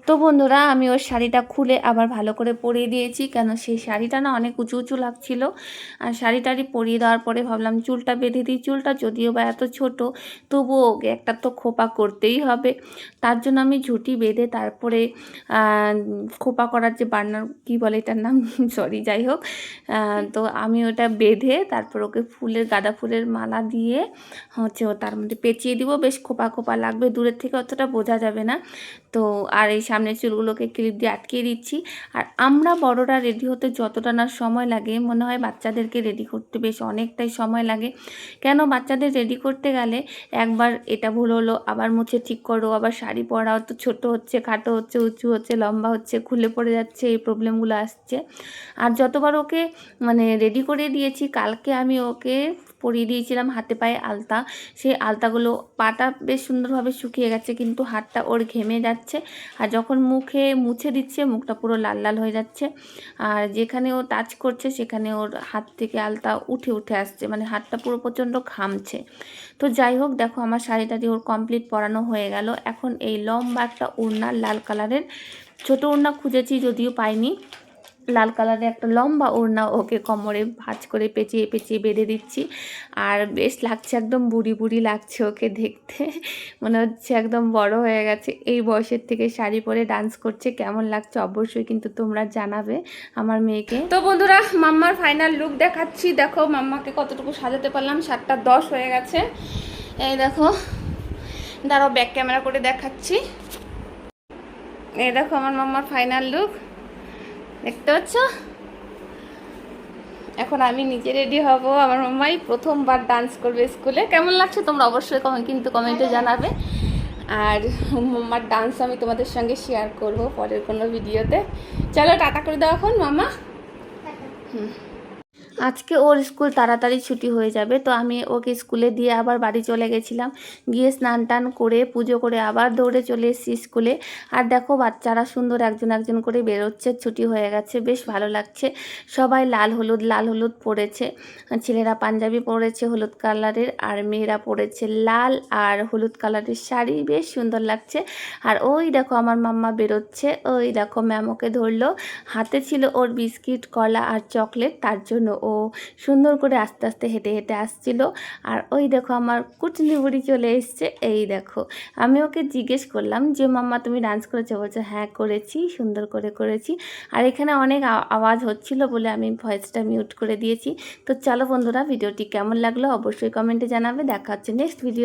তো বন্ধুরা আমি ওর শাড়িটা খুলে আবার ভালো করে পরিয়ে দিয়েছি, কেন সেই শাড়িটা না অনেক উঁচু উঁচু লাগছিল। আর শাড়িটারি পরিয়ে দেওয়ার পরে ভাবলাম চুলটা বেঁধে দিই। চুলটা যদিও বা এত ছোট, তবুও ওকে একটা তো খোপা করতেই হবে। তার জন্য আমি ঝুঁটি বেঁধে তারপরে খোপা করার যে বার্নার কী বলে এটার নাম সরি যাই হোক, তো আমি ওটা বেঁধে তারপর ওকে গাঁদা ফুলের মালা দিয়ে হচ্ছে ও তার মধ্যে পেঁচিয়ে দিব। বেশ খোপা খোপা লাগবে, দূরের থেকে অতটা বোঝা যাবে না। তো আর এই সামনের চুলগুলোকে ক্লিপ দিয়ে আটকিয়ে দিচ্ছি। আর আমরা বড়রা রেডি হতে যতটা না সময় লাগে, মনে হয় বাচ্চাদেরকে রেডি করতে বেশ অনেকটাই সময় লাগে। কেন, বাচ্চাদের রেডি করতে গেলে একবার এটা ভুল হলো, আবার মুছে ঠিক করো, আবার শাড়ি পরাও, তো ছোটো হচ্ছে, খাটো হচ্ছে, উঁচু হচ্ছে, লম্বা হচ্ছে, খুলে পড়ে যাচ্ছে, এই প্রবলেমগুলো আসছে। আর যতবার ওকে রেডি করে দিয়েছি, কালকে আমি ওকে পরিয়ে দিয়েছিলাম হাতে পায়ে আলতা। সেই আলতাগুলো পাটা বেশ সুন্দরভাবে শুকিয়ে গেছে, কিন্তু হাতটা ওর ঘেমে যাচ্ছে। আর যখন মুখে মুছে দিচ্ছে, মুখটা পুরো লাল লাল হয়ে যাচ্ছে। আর যেখানে ও টাচ করছে সেখানে ওর হাত থেকে আলতা উঠে উঠে আসছে, হাতটা পুরো প্রচণ্ড ঘামছে। তো যাই হোক, দেখো আমার শাড়িটাটি ওর কমপ্লিট পরানো হয়ে গেল। এখন এই লম্বা একটা ওড়না, লাল কালারের ছোটো ওড়না খুঁজেছি, যদিও পাইনি। লাল কালারের একটা লম্বা ওড়না ওকে কোমরে ভাঁজ করে পেঁচিয়ে পেঁচিয়ে বেঁধে দিচ্ছি। আর বেশ লাগছে, একদম বুড়ি বুড়ি লাগছে ওকে দেখতে, মনে হচ্ছে একদম বড় হয়ে গেছে। এই বয়সের থেকে শাড়ি পরে ডান্স করছে, কেমন লাগছে অবশ্যই কিন্তু তোমরা জানাবে আমার মেয়েকে। তো বন্ধুরা, মাম্মার ফাইনাল লুক দেখাচ্ছি। দেখো মাম্মাকে কতটুকু সাজাতে পারলাম। 7:10 হয়ে গেছে। এই দেখো, দাঁড়াও ব্যাক ক্যামেরা করে দেখাচ্ছি। এই দেখো আমার মাম্মার ফাইনাল লুক, দেখতে পাচ্ছ? এখন আমি নিজে রেডি হব, আমার মাম্মাই প্রথমবার ডান্স করবে স্কুলে। কেমন লাগছে তোমরা অবশ্যই কিন্তু কমেন্টে জানাবে। আর মাম্মার ডান্স আমি তোমাদের সঙ্গে শেয়ার করব পরের কোনো ভিডিওতে। চলো টাটা করে দাও এখন মাম্মা। আজকে ওর স্কুল তাড়াতাড়ি ছুটি হয়ে যাবে, তো আমি ওকে স্কুলে দিয়ে আবার বাড়ি চলে গেছিলাম। গিয়ে স্নান টান করে পুজো করে আবার দৌড়ে চলে এসেছি স্কুলে। আর দেখো বাচ্চারা সুন্দর একজন একজন করে বেরোচ্ছে, ছুটি হয়ে গেছে, বেশ ভালো লাগছে। সবাই লাল হলুদ পরেছে। ছেলেরা পাঞ্জাবি পরেছে হলুদ কালারের, আর মেয়েরা পরেছে লাল আর হলুদ কালারের শাড়ি, বেশ সুন্দর লাগছে। আর ওই দেখো আমার মাম্মা বেরোচ্ছে, ওই দেখো ম্যাম ওকে ধরলো, হাতে ছিল ওর বিস্কিট, কলা আর চকলেট, তার জন্য ও সুন্দর করে আস্তে আস্তে হেঁটে হেঁটে আসছিল। আর ওই দেখো আমার কুটনি বুড়ি চলে এসছে। এই দেখো, আমি ওকে জিজ্ঞেস করলাম যে মাম্মা তুমি ডান্স করেছো? বলছে হ্যাঁ করেছি, সুন্দর করে করেছি। আর এখানে অনেক আওয়াজ হচ্ছিল বলে আমি ভয়েসটা মিউট করে দিয়েছি। তো চলো বন্ধুরা, ভিডিওটি কেমন লাগলো অবশ্যই কমেন্টে জানাবে। দেখা হচ্ছে নেক্সট ভিডিও।